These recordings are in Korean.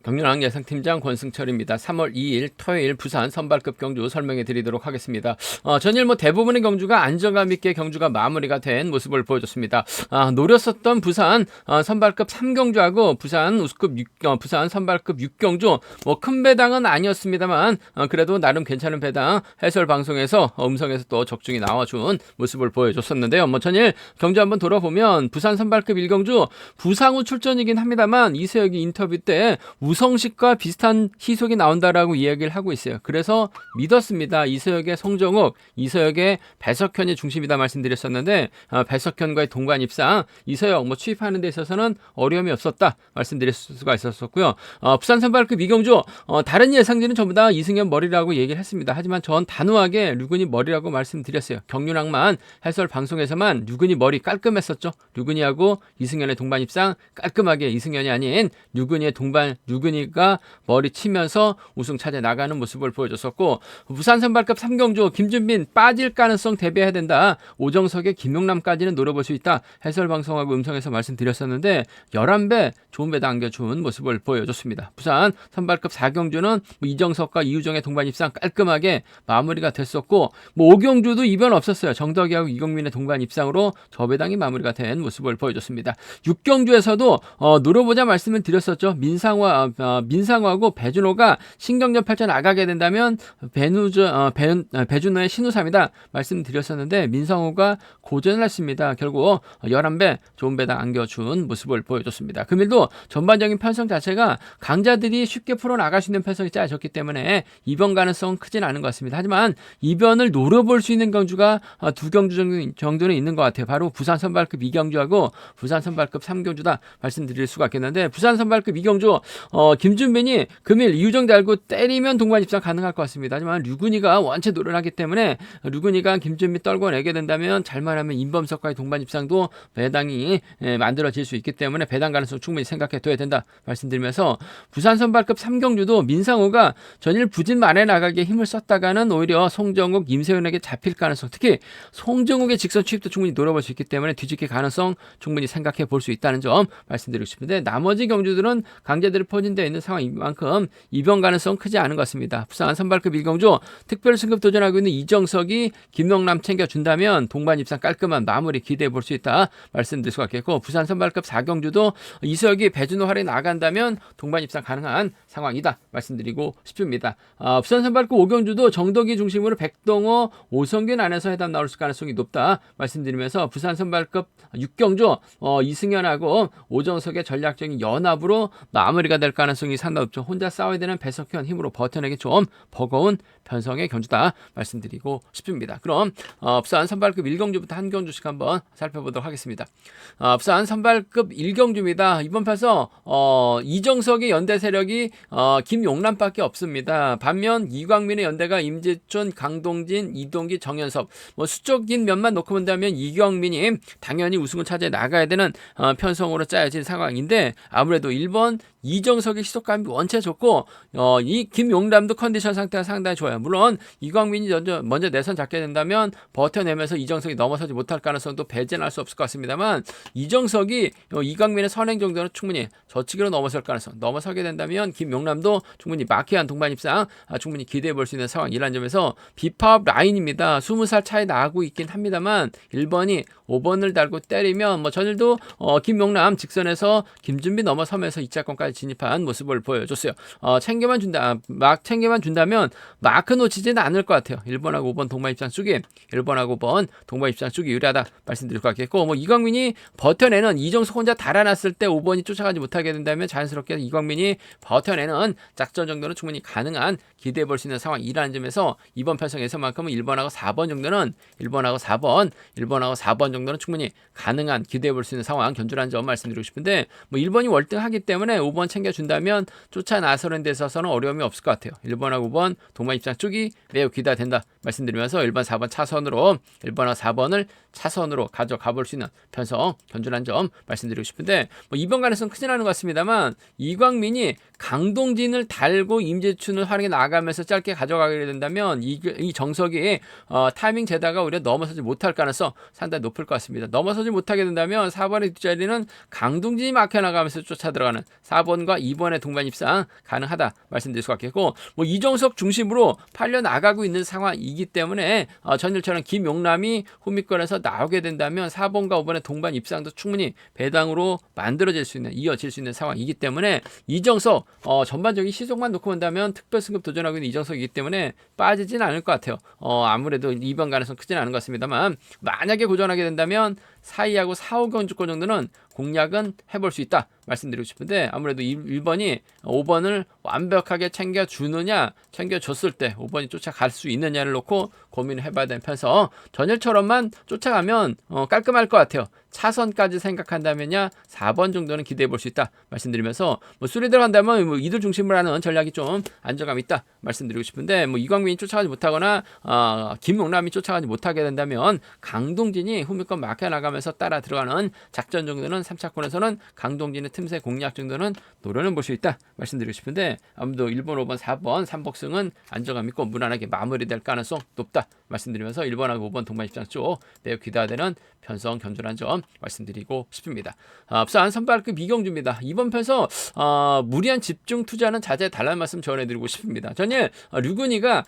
경륜왕 예상팀장 권승철입니다. 3월 2일 토요일 부산 선발급 경주 설명해 드리도록 하겠습니다. 전일 대부분의 경주가 안정감 있게 경주가 마무리가 된 모습을 보여줬습니다. 노렸었던 부산 선발급 3경주하고 부산 선발급 6경주 큰 배당은 아니었습니다만 그래도 나름 괜찮은 배당 해설 방송에서 음성에서 또 적중이 나와준 모습을 보여줬었는데요. 전일 경주 한번 돌아보면 부산 선발급 1경주 부상후 출전이긴 합니다만 이세혁이 인터뷰 때 우성식과 비슷한 희속이 나온다라고 이야기를 하고 있어요. 그래서 믿었습니다. 이세혁의 송정욱, 이세혁의 배석현이 중심이다 말씀드렸었는데 배석현과의 동반 입상, 이세혁 취입하는 데 있어서는 어려움이 없었다 말씀드릴 수가 있었었고요. 부산 선발급 이경주 다른 예상진은 전부 다 이승현 머리라고 얘기를 했습니다. 하지만 전 단호하게 류근희 머리라고 말씀드렸어요. 경륜왕만 해설 방송에서만 류근희 머리 깔끔했었죠. 류근희하고 이승현의 동반 입상 깔끔하게 이승현이 아닌 류근희가 머리 치면서 우승 차지해 나가는 모습을 보여줬었고, 부산 선발급 3경주 김준빈 빠질 가능성 대비해야 된다. 오정석의 김용남까지는 노려볼 수 있다. 해설 방송하고 음성에서 말씀드렸었는데 11배 좋은 배당 안겨준 모습을 보여줬습니다. 부산 선발급 4경주는 이정석과 이우정의 동반 입상 깔끔하게 마무리가 됐었고 5경주도 이변 없었어요. 정덕이하고 이경민의 동반 입상으로 저배당이 마무리가 된 모습을 보여줬습니다. 6경주에서도 노려보자 말씀을 드렸었죠. 민상화하고 배준호가 신경전 펼쳐 나가게 된다면 배준호의 신우삼이다 말씀드렸었는데 민상호가 고전을 했습니다. 결국 11배 좋은 배당 안겨준 모습을 보여줬습니다. 금일도 전반적인 편성 자체가 강자들이 쉽게 풀어나갈 수 있는 편성이 짜여졌기 때문에 이변 가능성은 크진 않은 것 같습니다. 하지만 이변을 노려볼 수 있는 경주가 2경주 정도는 있는 것 같아요. 바로 부산 선발급 2경주하고 부산 선발급 3경주다 말씀드릴 수가 있겠는데, 부산 선발급 2경주 김준빈이 금일 이우정 달고 때리면 동반 입상 가능할 것 같습니다. 하지만 류근희가 원체 노련하기 때문에 류근희가 김준빈 떨궈내게 된다면 잘만 하면 임범석과의 동반 입상도 배당이 만들어질 수 있기 때문에 배당 가능성 충분히 생각해 둬야 된다 말씀드리면서, 부산 선발급 3경주도 민상호가 전일 부진 만에 나가기에 힘을 썼다가는 오히려 송정욱, 임세훈에게 잡힐 가능성, 특히 송정욱의 직선 취입도 충분히 노려볼 수 있기 때문에 뒤집힐 가능성 충분히 생각해 볼 수 있다는 점 말씀드리고 싶은데, 나머지 경주들은 강제들이 포진되어 있는 상황인 만큼 이변 가능성 크지 않은 것 같습니다. 부산 선발급 1경주 특별 승급 도전하고 있는 이정석이 김용남 챙겨준다면 동반 입상 깔끔한 마무리 기대해 볼 수 있다 말씀드릴 수가 있겠고, 부산 선발급 4경주도 이석이 배준호 활에 나간다면 동반 입상 가능한 상황이다 말씀드리고 싶습니다. 부산 선발급 5경주도 정덕이 중심으로 백동호, 오성균 안에서 해답 나올 가능성이 높다 말씀드리면서, 부산 선발급 6경주 이승현하고 오정석의 전략적인 연합으로 마무리가 될 가능성이 상당히 높죠. 혼자 싸워야 되는 배석현 힘으로 버텨내기 좀 버거운 편성의 경주다 말씀드리고 싶습니다. 그럼 부산 선발급 1경주부터 한 경주씩 한번 살펴보도록 하겠습니다. 부산 선발급 1경주입니다. 이번 편서 이정석의 연대 세력이 김용남밖에 없습니다. 반면 이광민의 연대가 임지춘, 강동진, 이동기, 정현섭, 수적인 면만 놓고 본다면 이광민이 당연히 우승을 차지해 나가야 되는 편성으로 짜여진 상황인데, 아무래도 1번 이정석의 시속감이 원체 좋고 이 김용남도 컨디션 상태가 상당히 좋아요. 물론 이광민이 먼저 내선 잡게 된다면 버텨내면서 이정석이 넘어서지 못할 가능성도 배제할 수 없을 것 같습니다만, 이정석이 이광민의 선행 정도는 충분히 저치기로 넘어설 가능성, 넘어서게 된다면 김용남도 충분히 마키한 동반 입상 충분히 기대해 볼 수 있는 상황이라는 점에서 비파업 라인입니다. 20살 차이 나고 있긴 합니다만 1번이 5번을 달고 때리면 전일도 김용남 직선에서 김준비 넘어서면서 2차권까지 진입한 모습을 보여줬어요. 챙겨만 준다면 마크 놓치지는 않을 것 같아요. 1번하고 5번 동반 입상 쪽이 1번하고 5번 동반 입상 쪽이 유리하다 말씀드릴 것 같겠고, 이광민이 버텨내는, 이정석 혼자 달아났을 때 5번이 쫓아가지 못하게 된다면 자연스럽게 이광민이 버텨내는 작전 정도는 충분히 가능한 기대해 볼 수 있는 상황이라는 점에서 이번 편성에서만큼은 1번하고 4번 정도는 충분히 가능한 기대해 볼 수 있는 상황 견주라는 점 말씀드리고 싶은데, 1번이 월등하기 때문에 5번 챙겨준다면 쫓아 나서는 데 있어서는 어려움이 없을 것 같아요. 1번하고 5번 동반 입상 쪽이 매우 기대된다 말씀드리면서 1번, 4번 차선으로 1번하고 4번을 차선으로 가져가 볼 수 있는 편성 견준한 점 말씀드리고 싶은데 뭐 이번 가능성 크진 않은 것 같습니다만 이광민이 강동진을 달고 임재춘을 활용해 나가면서 짧게 가져가게 된다면 이 정석이 타이밍 재다가 오히려 넘어서지 못할 가능성 상당히 높을 것 같습니다. 넘어서지 못하게 된다면 4번의 뒷자리는 강동진이 막혀나가면서 쫓아 들어가는 4번과 2번의 동반 입상 가능하다 말씀드릴 수가 있겠고 뭐 이정석 중심으로 팔려 나가고 있는 상황이기 때문에 전일처럼 김용남이 후미권에서 나오게 된다면 4번과 5번의 동반 입상도 충분히 배당으로 만들어질 수 있는 이어질 수 있는 상황이기 때문에 이정석 전반적인 시속만 놓고 본다면 특별 승급 도전하고 있는 이정석이기 때문에 빠지진 않을 것 같아요. 아무래도 2번 가능성 크지는 않은 것 같습니다만 만약에 고전하게 된다면 4위하고 4, 5 경주권 정도는 공략은 해볼 수 있다 말씀드리고 싶은데 아무래도 1번이 5번을 완벽하게 챙겨주느냐 챙겨줬을 때 5번이 쫓아갈 수 있느냐를 놓고 고민을 해봐야 되는 편서 전일처럼만 쫓아가면 깔끔할 것 같아요. 차선까지 생각한다면야 4번 정도는 기대해 볼 수 있다 말씀드리면서 뭐 수리 들어간다면 뭐 이들 중심으로 하는 전략이 좀 안정감 있다 말씀드리고 싶은데 뭐 이광민이 쫓아가지 못하거나 김용남이 쫓아가지 못하게 된다면 강동진이 후미권 막혀 나가면서 따라 들어가는 작전 정도는 3차권에서는 강동진의 틈새 공략 정도는 노려는 볼 수 있다 말씀드리고 싶은데 아무래도 1번, 5번, 4번 3복승은 안정감 있고 무난하게 마무리될 가능성 높다 말씀드리면서 1번하고 5번 동반 입장 쪽 매우 기대되는 편성 견준한 점 말씀드리고 싶습니다. 부산 선발급 이경주입니다. 이번 편서 무리한 집중 투자는 자제 달라는 말씀 전해드리고 싶습니다. 전일 류근이가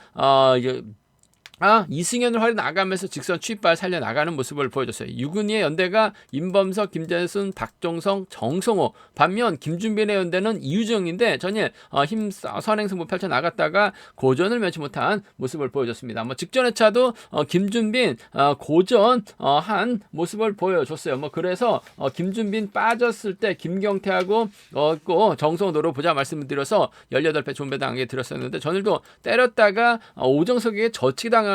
이승현을 활용 나가면서 직선 취입발 살려나가는 모습을 보여줬어요. 유근희의 연대가 임범석, 김재순, 박종성, 정성호 반면 김준빈의 연대는 이유정인데 전일 힘 선행승부 펼쳐나갔다가 고전을 면치 못한 모습을 보여줬습니다. 뭐 직전의 차도 김준빈 고전 한 모습을 보여줬어요. 뭐 그래서 김준빈 빠졌을 때 김경태하고 정성호 노려보자 말씀을 드려서 18배 존배당하게 드렸었는데 전일도 때렸다가 오정석에게 저치당하면서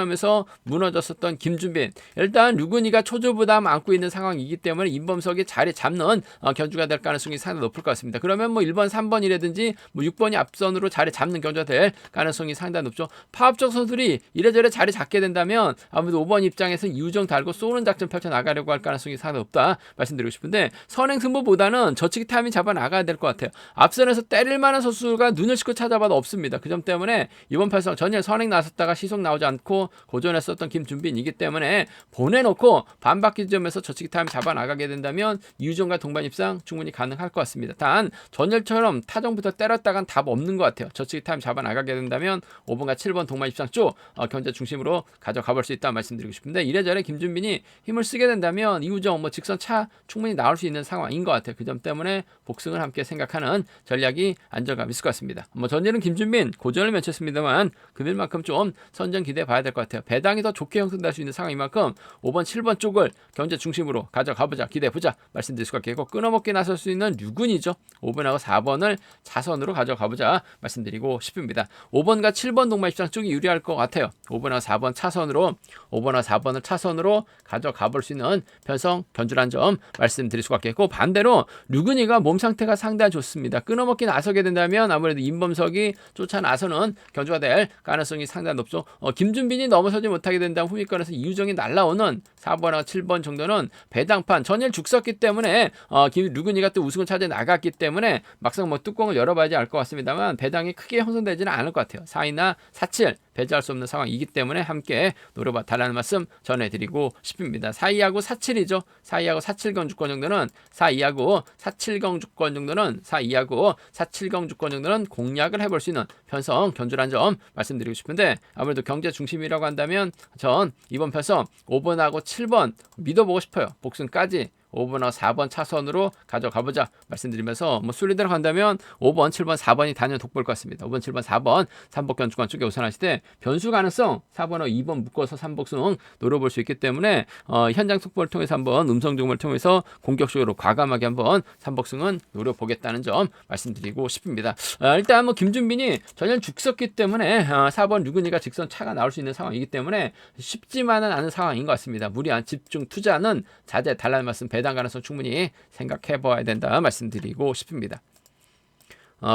무너졌었던 김준빈 일단 류근이가 초조부담 안고 있는 상황이기 때문에 임범석이 자리 잡는 견주가 될 가능성이 상당히 높을 것 같습니다. 그러면 뭐 1번 3번이라든지 뭐 6번이 앞선으로 자리 잡는 견주가 될 가능성이 상당히 높죠. 파업적 선수들이 이래저래 자리 잡게 된다면 아무래도 5번 입장에서 이우정 달고 쏘는 작전 펼쳐 나가려고 할 가능성이 상당히 높다 말씀드리고 싶은데 선행승부보다는 저치기 타이밍 잡아 나가야 될 것 같아요. 앞선에서 때릴 만한 선수가 눈을 씻고 찾아봐도 없습니다. 그 점 때문에 이번 편성 전일 선행 나섰다가 시속 나오지 않고 고전했었던 김준빈이기 때문에 보내놓고 반바퀴 지점에서 저치기 타임 잡아 나가게 된다면 이우정과 동반 입상 충분히 가능할 것 같습니다. 단 전열처럼 타정부터 때렸다간 답 없는 것 같아요. 저치기 타임 잡아 나가게 된다면 5번과 7번 동반 입상 쪽 견제 중심으로 가져가 볼 수 있다 말씀드리고 싶은데 이래저래 김준빈이 힘을 쓰게 된다면 이우정 뭐 직선 차 충분히 나올 수 있는 상황인 것 같아요. 그 점 때문에 복승을 함께 생각하는 전략이 안정감 있을 것 같습니다. 뭐 전일은 김준빈 고전을 맺혔습니다만 금일만큼 좀 선전 기대해 봐야 될 것 같아요. 배당이 더 좋게 형성될 수 있는 상황인 만큼 5번, 7번 쪽을 견제 중심으로 가져가보자, 기대해보자 말씀드릴 수가 있겠고 끊어먹기 나설 수 있는 류근이죠. 5번하고 4번을 차선으로 가져가보자 말씀드리고 싶습니다. 5번과 7번 동반 입장 쪽이 유리할 것 같아요. 5번하고 4번 차선으로 5번하고 4번을 차선으로 가져가볼 수 있는 편성 견주란 점 말씀드릴 수가 있겠고 반대로 류근이가 몸 상태가 상당히 좋습니다. 끊어먹기 나서게 된다면 아무래도 임범석이 쫓아 나서는 견주가 될 가능성이 상당히 높죠. 김준빈이 넘어서지 못하게 된다면 후위권에서 이우정이 날라오는 4번하고 7번 정도는 배당판 전일 죽었기 때문에 류근이가 또 우승을 차지해 나갔기 때문에 막상 뭐 뚜껑을 열어봐야지 알 것 같습니다만 배당이 크게 형성되지는 않을 것 같아요. 4이나 4, 7 배제할 수 없는 상황이기 때문에 함께 노려봐 달라는 말씀 전해드리고 싶습니다. 4위하고 4,7이죠. 4위하고 4,7경 주권 정도는 4위하고 4,7경 주권 정도는 4위하고 4,7경 주권 정도는 공략을 해볼 수 있는 편성 견주란 점 말씀드리고 싶은데 아무래도 경제 중심이라고 한다면 전 이번 편성 5번하고 7번 믿어보고 싶어요. 복승까지 5번하고 4번 차선으로 가져가보자 말씀드리면서 뭐 순리대로 간다면 5번, 7번, 4번이 단연 돋보일 것 같습니다. 5번, 7번, 4번 3복견 주권 쪽에 우선하실 때 변수 가능성 4번하고 2번 묶어서 3복승 노려볼 수 있기 때문에 현장 속보를 통해서 한번 음성 정보를 통해서 공격적으로 과감하게 한번 3복승은 노려보겠다는 점 말씀드리고 싶습니다. 일단 뭐 김준빈이 전혀 죽었기 때문에 4번 류근이가 직선 차가 나올 수 있는 상황이기 때문에 쉽지만은 않은 상황인 것 같습니다. 무리한 집중 투자는 자제 달라는 말씀 배당 가능성 충분히 생각해 봐야 된다 말씀드리고 싶습니다.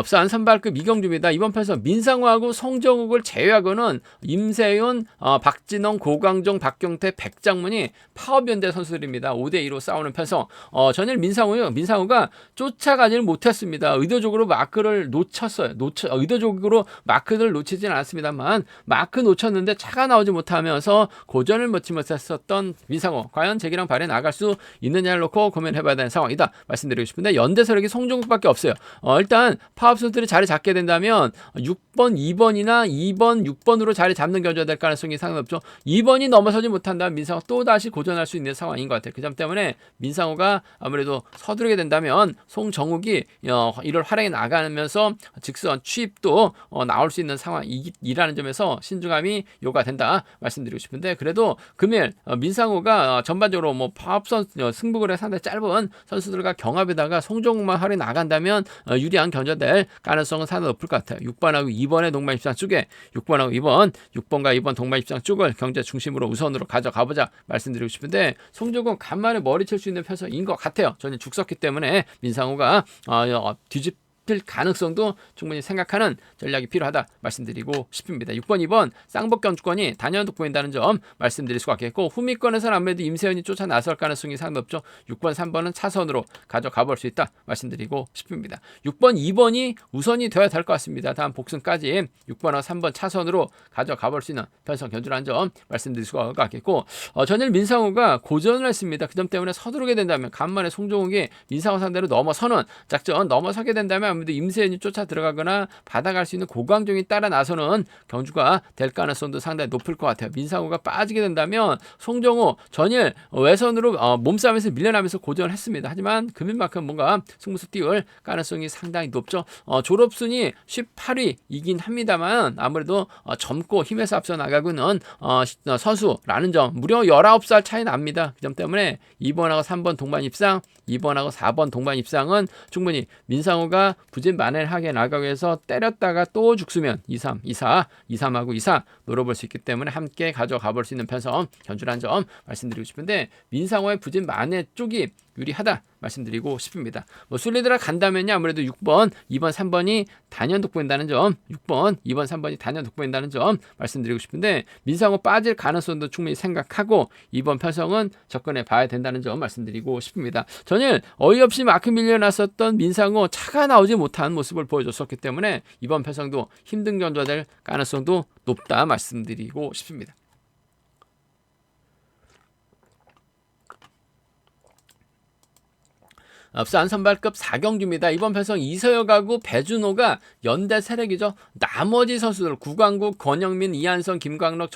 부산 선발급 이경주입니다. 이번 편성 민상우하고 송정욱을 제외하고는 임세윤, 박진영, 고광종, 박경태, 백장문이 파업연대 선수들입니다. 5대2로 싸우는 편성. 전일 민상우가 쫓아가지를 못했습니다. 의도적으로 마크를 놓쳤어요. 의도적으로 마크를 놓치진 않았습니다만 마크 놓쳤는데 차가 나오지 못하면서 고전을 먹지 못했었던 민상우. 과연 재기랑 발에 나갈 수 있느냐를 놓고 고민해봐야 되는 상황이다 말씀드리고 싶은데 연대 세력이 송정욱밖에 없어요. 일단 파업 선수들이 자리 잡게 된다면 6번, 2번이나 2번, 6번으로 자리 잡는 견주가 될 가능성이 상당히 높죠. 2번이 넘어서지 못한다면 민상우 또 다시 고전할 수 있는 상황인 것 같아요. 그 점 때문에 민상우가 아무래도 서두르게 된다면 송정욱이 이를 활용해 나가면서 직선 취입도 나올 수 있는 상황이라는 점에서 신중함이 요구가 된다 말씀드리고 싶은데 그래도 금일 민상우가 전반적으로 뭐 파업선 승부글의 상당히 짧은 선수들과 경합에다가 송정욱만 활용해 나간다면 유리한 견저될 가능성은 상당히 높을 것 같아요. 6번하고 2번의 동반 입장 쪽에 6번하고 2번, 6번과 2번 동반 입장 쪽을 경제 중심으로 우선으로 가져가보자 말씀드리고 싶은데 송정욱 간만에 머리칠 수 있는 편성인 것 같아요. 저는 죽었기 때문에 민상우가 뒤집힐 가능성도 충분히 생각하는 전략이 필요하다 말씀드리고 싶습니다. 6번, 2번 쌍복견 주권이 단연독 보인다는 점 말씀드릴 수가 있겠고 후미권에서는 아무래도 임세현이 쫓아 나설 가능성이 상당히 높죠. 6번, 3번은 차선으로 가져가 볼 수 있다 말씀드리고 싶습니다. 6번, 2번이 우선이 되어야 될 것 같습니다. 다음 복승까지 6번과 3번 차선으로 가져가 볼 수 있는 편성 견주라는 점 말씀드릴 수가 있겠고 전일 민상우가 고전을 했습니다. 그 점 때문에 서두르게 된다면 간만에 송정욱이 민상우 상대로 넘어서는 작전 넘어서게 된다면 아무래도 임세현이 쫓아 들어가거나 받아갈 수 있는 고광종이 따라 나서는 경주가 될 가능성도 상당히 높을 것 같아요. 민상우가 빠지게 된다면 송정우 전일 외선으로 몸싸움에서 밀려나면서 고전을 했습니다. 하지만 금일만큼 뭔가 승부수 띄울 가능성이 상당히 높죠. 졸업순위 18위이긴 합니다만 아무래도 젊고 힘에서 앞서 나가고는 선수라는 점 무려 19살 차이 납니다. 그 점 때문에 2번하고 3번 동반 입상 2번하고 4번 동반 입상은 충분히 민상우가 부진만회하게 나가기 위해서 때렸다가 또 죽으면 2-3, 2-4, 2-3하고 2-4 노려볼 수 있기 때문에 함께 가져가 볼 수 있는 편성 견주라는 점 말씀드리고 싶은데 민상우의 부진만회 쪽이 유리하다 말씀드리고 싶습니다. 술리드라 간다면요 아무래도 6번, 2번, 3번이 단연 돋보인다는 점 6번, 2번, 3번이 단연 돋보인다는 점 말씀드리고 싶은데 민상우 빠질 가능성도 충분히 생각하고 2번 편성은 접근해 봐야 된다는 점 말씀드리고 싶습니다. 전일 어이없이 마크 밀려났었던 민상우 차가 나오지 못한 모습을 보여줬었기 때문에 이번 편성도 힘든 견주가 될 가능성도 높다 말씀드리고 싶습니다. 부산 선발급 4경주입니다. 이번 편성 이서혁하고 배준호가 연대 세력이죠. 나머지 선수들 구광국, 권영민, 이한성, 김광록,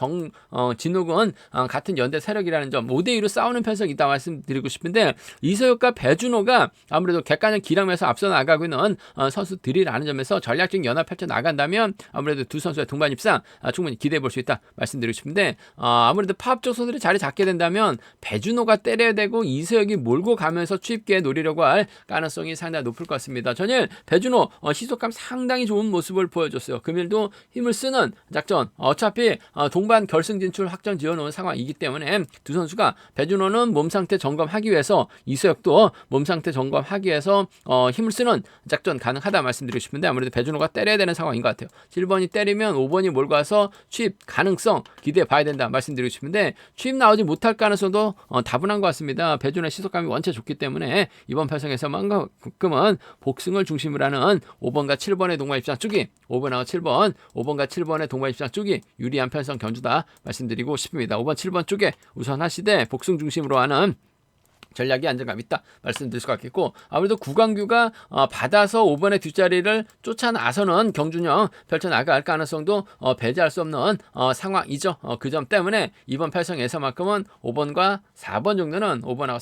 진욱은 같은 연대 세력이라는 점 5대2로 싸우는 편성이다 말씀드리고 싶은데 이서혁과 배준호가 아무래도 객관적 기량에서 앞서 나가고 있는 선수들이라는 점에서 전략적 연합 펼쳐 나간다면 아무래도 두 선수의 동반 입상 충분히 기대해 볼 수 있다 말씀드리고 싶은데 아무래도 파업적 선수들이 자리 잡게 된다면 배준호가 때려야 되고 이서혁이 몰고 가면서 취입기에 노리려고 할 가능성이 상당히 높을 것 같습니다. 전일 배준호 시속감 상당히 좋은 모습을 보여줬어요. 금일도 힘을 쓰는 작전 어차피 동반 결승 진출 확정 지어놓은 상황이기 때문에 두 선수가 배준호는 몸상태 점검하기 위해서 이서혁도 몸상태 점검하기 위해서 힘을 쓰는 작전 가능하다 말씀드리고 싶은데 아무래도 배준호가 때려야 되는 상황인 것 같아요. 7번이 때리면 5번이 몰고 와서 취입 가능성 기대해 봐야 된다 말씀드리고 싶은데 취입 나오지 못할 가능성도 다분한 것 같습니다. 배준호의 시속감이 원체 좋기 때문에 이번 편성에서만큼은 복승을 중심으로 하는 5번과 7번의 동반 입장 쪽이 5번하고 7번, 5번과 7번의 동반 입장 쪽이 유리한 편성 견주다 말씀드리고 싶습니다. 5번, 7번 쪽에 우선 하시되 복승 중심으로 하는 전략이 안정감 있다 말씀드릴 수가 있겠고 아무래도 구광규가 받아서 5번의 뒷자리를 쫓아 나서는 경준형 펼쳐나갈 가능성도 배제할 수 없는 상황이죠. 그 점 때문에 이번 편성에서만큼은 5번과 4번 정도는 5번하고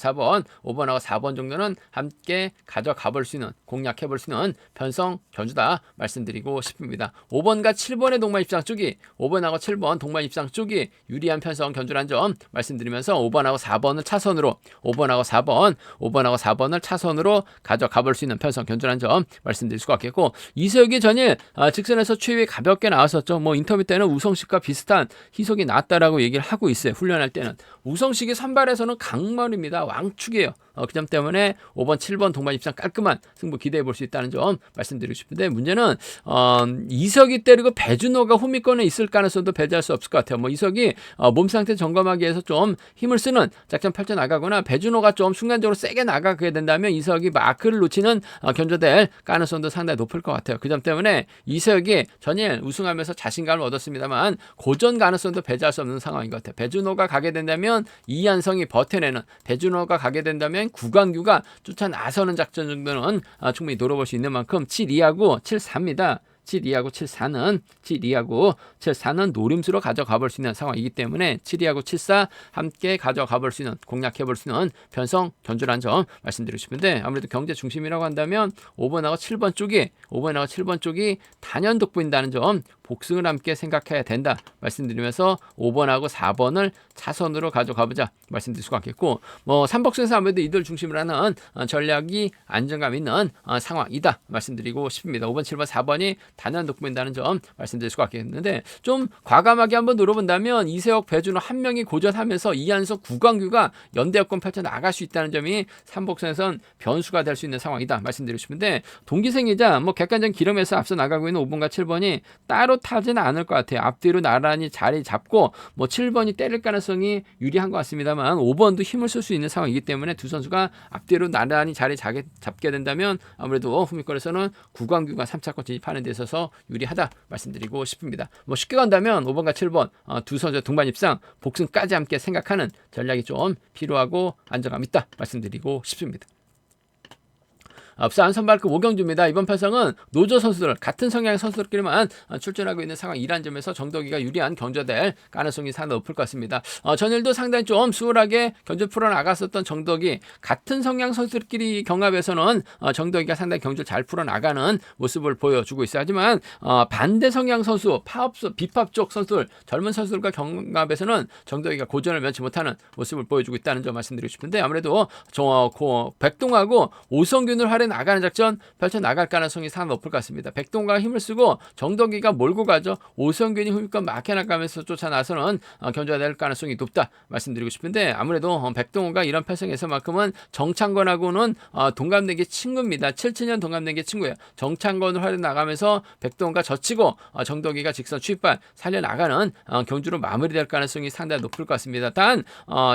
4번 정도는 함께 가져가 볼 수 있는 공략해 볼 수 있는 편성 견주다 말씀드리고 싶습니다. 5번과 7번의 동반 입장 쪽이 5번하고 7번 동반 입장 쪽이 유리한 편성 견주라는 점 말씀드리면서 5번하고 4번을 차선으로 5번하고 5번하고 4번, 5번하고 4번을 차선으로 가져가 볼 수 있는 편성 견주라는 점 말씀드릴 수가 있겠고, 이세혁이 전일 직선에서 추입이 가볍게 나왔었죠. 뭐 인터뷰 때는 우성식과 비슷한 희속이 나왔다라고 얘기를 하고 있어요. 훈련할 때는. 우성식이 선발에서는 강렬입니다. 왕축이에요. 그 점 때문에 5번, 7번 동반 입상 깔끔한 승부 기대해 볼 수 있다는 점 말씀드리고 싶은데, 문제는 이석이 때리고 배준호가 후미권에 있을 가능성도 배제할 수 없을 것 같아요. 뭐 이석이 몸 상태 점검하기 위해서 좀 힘을 쓰는 작전 펼쳐 나가거나 배준호가 좀 순간적으로 세게 나가게 된다면 이석이 마크를 놓치는 견조될 가능성도 상당히 높을 것 같아요. 그 점 때문에 이석이 전일 우승하면서 자신감을 얻었습니다만 고전 가능성도 배제할 수 없는 상황인 것 같아요. 배준호가 가게 된다면 이한성이 버텨내는, 배준호가 가게 된다면 구광규가 쫓아 나서는 작전 정도는 충분히 노려볼 수 있는 만큼 7-2하고 7-4입니다. 7-2하고 7-4는 노림수로 가져가 볼 수 있는 상황이기 때문에 7-2하고 7-4 함께 가져가 볼 수 있는, 공략해 볼 수 있는 편성 견주라는 점 말씀드리고 싶은데, 아무래도 경제 중심이라고 한다면 5번하고 7번 쪽이 단연 돋보인다는 점, 복승을 함께 생각해야 된다 말씀드리면서 5번하고 4번을 차선으로 가져가 보자 말씀드릴 수가 있겠고, 뭐 삼복승에서 아무래도 이들 중심으로 하는 전략이 안정감 있는 상황이다 말씀드리고 싶습니다. 5번, 7번, 4번이 단연 돋보인다는 점 말씀드릴 수가 있겠는데, 좀 과감하게 한번 노려본다면 이세혁, 배준호 한 명이 고전하면서 이한석, 구광규가 연대역권 펼쳐 나갈 수 있다는 점이 삼복선에선 변수가 될 수 있는 상황이다 말씀드리고 싶은데, 동기생이자 뭐 객관적 기름에서 앞서 나가고 있는 5번과 7번이 따로 타지는 않을 것 같아요. 앞뒤로 나란히 자리 잡고 뭐 7번이 때릴 가능성이 유리한 것 같습니다만 5번도 힘을 쓸 수 있는 상황이기 때문에 두 선수가 앞뒤로 나란히 자리 잡게 된다면 아무래도 후미권에서는 구광규가 3차권 진입하는 데 있어서 유리하다 말씀드리고 싶습니다. 뭐 쉽게 간다면 5번과 7번 두 선수의 동반 입상, 복승까지 함께 생각하는 전략이 좀 필요하고 안정감 있다 말씀드리고 싶습니다. 부산 선발급 오경주입니다. 이번 편성은 노조 선수들, 같은 성향의 선수들끼리만 출전하고 있는 상황이란 점에서 정덕이가 유리한 견조될 가능성이 상당히 높을 것 같습니다. 전일도 상당히 좀 수월하게 견조 풀어나갔었던 정덕이, 같은 성향 선수들끼리 경합에서는 정덕이가 상당히 견조를 잘 풀어나가는 모습을 보여주고 있어요. 하지만 반대 성향 선수, 비팝 쪽 선수들, 젊은 선수들과 경합에서는 정덕이가 고전을 면치 못하는 모습을 보여주고 있다는 점 말씀드리고 싶은데, 아무래도 백동하고 오성균을 활용 나가는 작전 펼쳐 나갈 가능성이 상당히 높을 것 같습니다. 백동가가 힘을 쓰고 정덕이가 몰고 가죠. 오성균이 후미권 막혀나가면서 쫓아 나서는 견제가 될 가능성이 높다 말씀드리고 싶은데, 아무래도 백동호가 이런 편성에서만큼은 정창권하고는 동갑된 게 친구입니다. 77년 동갑된 게 친구예요. 정창권을 활용 나가면서 백동호가 젖히고 정덕이가 직선 추입발 살려나가는 경주로 마무리될 가능성이 상당히 높을 것 같습니다. 단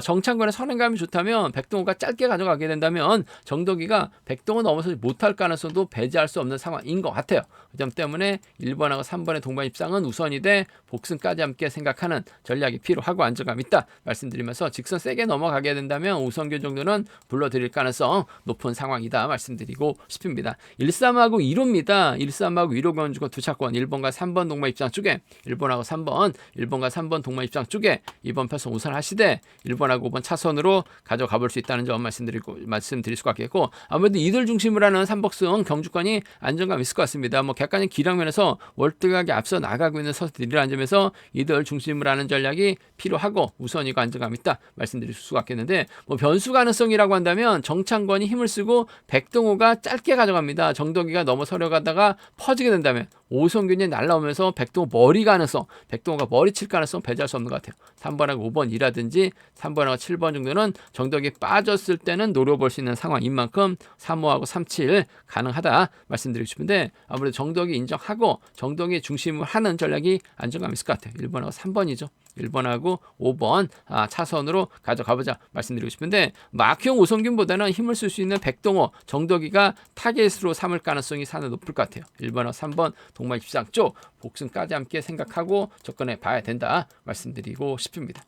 정창권의 선행감이 좋다면 백동호가 짧게 가져가게 된다면 정덕이가 백동호 넘어서 못할 가능성도 배제할 수 없는 상황인 것 같아요. 그 점 때문에 1번하고 3번의 동반 입상은 우선이 돼 복승까지 함께 생각하는 전략이 필요하고 안정감 있다 말씀드리면서, 직선 세게 넘어가게 된다면 오성균 정도는 불러드릴 가능성 높은 상황이다 말씀드리고 싶습니다. 1-3하고 2로입니다. 1-3하고 2로 견주고 두 차권 1번과 3번 동반 입상 쪽에 1번과 3번 동반 입상 쪽에 이번 편성 우선하시되 1번하고 5번 차선으로 가져가 볼 수 있다는 점 말씀드릴 수가 있겠고, 아무래도 이들 중심으로 하는 삼복승 경주권이 안정감 있을 것 같습니다. 뭐 객관적 기량면에서 월등하게 앞서 나가고 있는 선수들이라는 점에서 이들 중심으로 하는 전략이 필요하고 우선이고 안정감 있다 말씀드릴 수가 있겠는데, 뭐 변수 가능성이라고 한다면 정창권이 힘을 쓰고 백동호가 짧게 가져갑니다. 정덕이가 넘어서려 가다가 퍼지게 된다면 오성균이 날라오면서 백동호 머리 가능성, 백동호가 머리 칠 가능성 배제할 수 없는 것 같아요. 3번하고 5번이라든지 3번하고 7번 정도는 정덕이 빠졌을 때는 노려볼 수 있는 상황인 만큼 3호하고 3-7 가능하다 말씀드리고 싶은데, 아무래도 정덕이 인정하고 정덕이 중심을 하는 전략이 안정감 있을 것 같아요. 1번하고 3번이죠. 1번하고 5번 차선으로 가져가보자 말씀드리고 싶은데, 마크형 오성균보다는 힘을 쓸 수 있는 백동호, 정덕이가 타겟으로 삼을 가능성이 상당히 높을 것 같아요. 1번하고 3번 동반 입상 쪽 복승까지 함께 생각하고 접근해 봐야 된다 말씀드리고 싶습니다.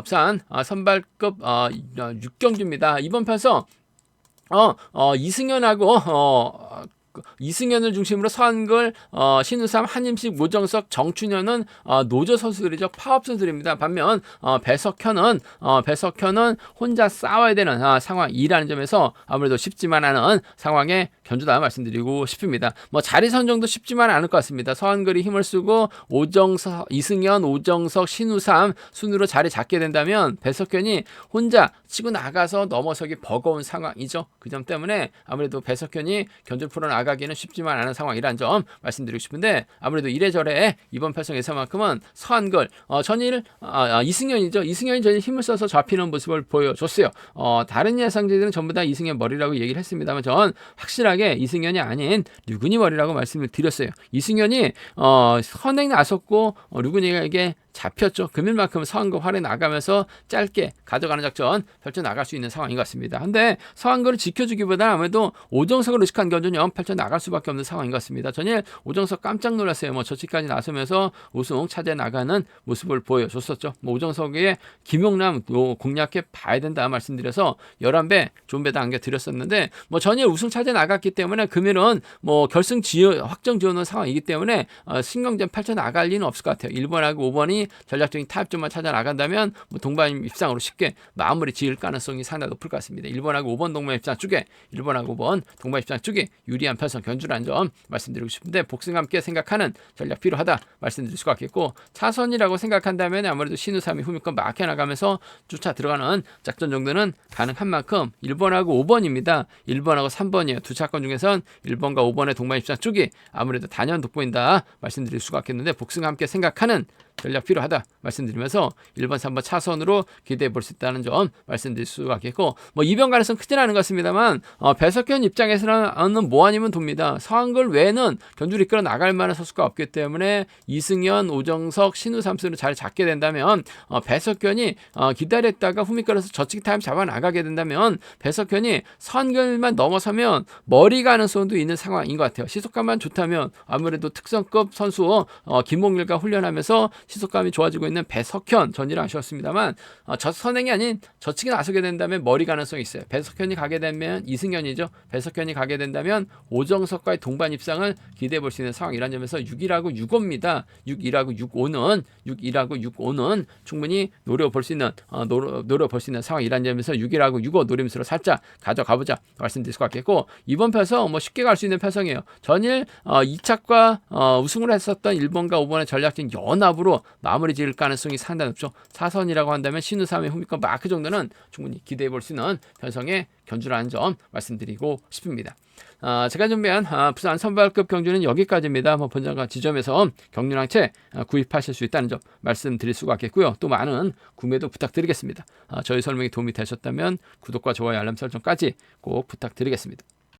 부산 선발급 6경주입니다. 이번 편성 이승현을 중심으로 서한글, 신우삼, 한임식, 모정석, 정춘현은 노조 선수들이죠. 파업 선수들입니다. 반면 배석현은 혼자 싸워야 되는 상황이라는 점에서 아무래도 쉽지만 않은 상황에 견주다 말씀드리고 싶습니다. 뭐 자리 선정도 쉽지만 않을 것 같습니다. 서한글이 힘을 쓰고 오정석, 이승현, 오정석, 신우삼 순으로 자리 잡게 된다면 배석현이 혼자 치고 나가서 넘어서기 버거운 상황이죠. 그 점 때문에 아무래도 배석현이 견주를 풀어나가기는 쉽지만 않은 상황이라는 점 말씀드리고 싶은데, 아무래도 이래저래 이번 편성에서만큼은 서한글, 전일 이승현이죠. 이승현이 전일 힘을 써서 잡히는 모습을 보여줬어요. 다른 예상자들은 전부 다 이승현 머리라고 얘기를 했습니다만 전 확실하게 이승현이 아닌 류근희 머리라고 말씀을 드렸어요. 이승현이 선행 나섰고 류근희에게 잡혔죠. 금일만큼 서한글 활에 나가면서 짧게 가져가는 작전 펼쳐 나갈 수 있는 상황인 것 같습니다. 근데 서한글을 지켜주기보다 아무래도 오정석을 의식한 견주는 펼쳐 나갈 수밖에 없는 상황인 것 같습니다. 전일 오정석 깜짝 놀랐어요. 뭐 저치까지 나서면서 우승 차지해 나가는 모습을 보여줬었죠. 뭐 오정석의 김용남 공략해 봐야 된다 말씀드려서 11배 좋은 배당 안겨드렸었는데, 뭐 전일 우승 차지해 나갔기 때문에 금일은 뭐 결승 확정 지어놓은 상황이기 때문에 신경전 펼쳐 나갈 리는 없을 것 같아요. 1번하고 5번이 전략적인 타협점만 찾아 나간다면 뭐 동반 입상으로 쉽게 마무리 지을 가능성이 상당히 높을 것 같습니다. 1번하고 5번 동반 입상 쪽에 1번하고 5번 동반 입상 쪽에 유리한 편성 견주라는 점 말씀드리고 싶은데, 복승과 함께 생각하는 전략 필요하다 말씀드릴 수가 있겠고, 차선이라고 생각한다면 아무래도 신우삼이 후미권 막혀 나가면서 쫓아 들어가는 작전 정도는 가능한 만큼 1번하고 5번입니다. 1번하고 3번이에요. 두 차권 중에선 1번과 5번의 동반 입상 쪽이 아무래도 단연 돋보인다 말씀드릴 수가 있겠는데, 복승과 함께 생각하는 전략 필요하다 말씀드리면서 1번, 3번 차선으로 기대해 볼 수 있다는 점 말씀드릴 수가 있겠고, 뭐 이변 가능성 크진 않은 것 같습니다만 배석현 입장에서는 뭐 아니면 돕니다. 서한글 외에는 견주를 이끌어 나갈 만한 선수가 없기 때문에 이승현, 오정석, 신우 삼수를 잘 잡게 된다면 배석현이 기다렸다가 후미권에서 저치기 타임 잡아 나가게 된다면 배석현이 서한글만 넘어서면 머리 가능성도 있는 상황인 것 같아요. 시속감만 좋다면 아무래도 특성급 선수 김홍일과 훈련하면서 시속감이 좋아지고 있는 배석현, 전이라 아쉬웠습니다만 선행이 아닌 저치기 나서게 된다면 머리 가능성이 있어요. 배석현이 가게 되면 이승현이죠. 배석현이 가게 된다면 오정석과의 동반 입상을 기대해 볼 수 있는 상황이라는 점에서 6일하고 6호입니다. 6일하고 6호는 충분히 노려볼 수 있는 상황이라는 점에서 6일하고 6호 노림수로 살짝 가져가보자 말씀드릴 수가 있겠고, 이번 편성 뭐 쉽게 갈 수 있는 편성이에요. 전일 2차과 우승을 했었던 1번과 5번의 전략적인 연합으로 마무리 지을 가능성이 상당히 높죠. 사선이라고 한다면 신우삼의 후미권 마크 정도는 충분히 기대해 볼 수 있는 편성의 견주라는 점 말씀드리고 싶습니다. 제가 준비한 부산 선발급 경주는 여기까지입니다. 뭐 본장과 지점에서 경륜항체 구입하실 수 있다는 점 말씀드릴 수가 있겠고요. 또 많은 구매도 부탁드리겠습니다. 저희 설명이 도움이 되셨다면 구독과 좋아요, 알람 설정까지 꼭 부탁드리겠습니다.